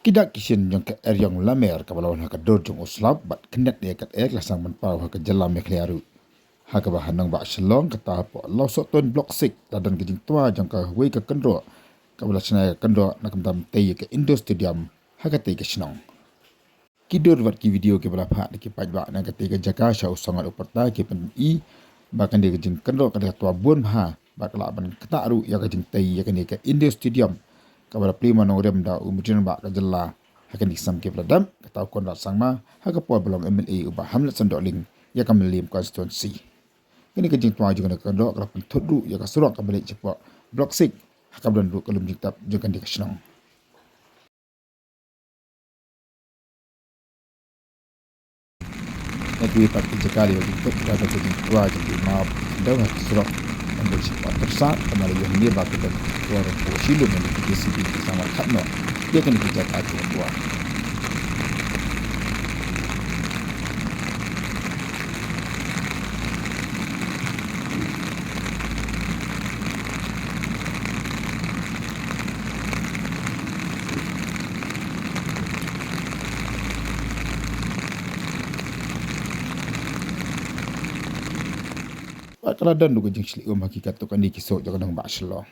Kidak kisien yang ke yang lamer kabalawan haka dor jong uslap bat kenet dia kat lasang menpau haka jalan mekliaru. Haka bahanang bak selong kata po law soton blok 6 ladan gejing tua jang ka wei ka kendro kabala senai kendro nakam dam tei ke Indo Stadium haka tei ke senong. Kidur wat ki video ke berapa di ki pajba na ke tei ke jaka sya usangat uperta ke pen I bahkan dia gejing kendro kada tua bun ha bakla ban ketaru ya gejing tei ya ke Indo Stadium kabala prima nongdem da umujin bak ka jella hakan disam ke peladam kata kon rat sangma haka po belong MLA ubah Hamlet Sandoling ya kamelim constituency. Ini kejing tua juga nak kendok kalau pentudu ya ka surok kabalik cepat blok 6 haka belan duk kalum jingtap juga di kesenong. Nanti parti sekali bagi kita ada kejing tua jadi maaf dah hak surok ambil cepat tersak kembali yang ini bagi kita tua silum yang di CCTV bersama Khatno dia kena dijaga tua. Kalau dan dulu jeng sili hakikat tu kan di kisah jangan bak selo.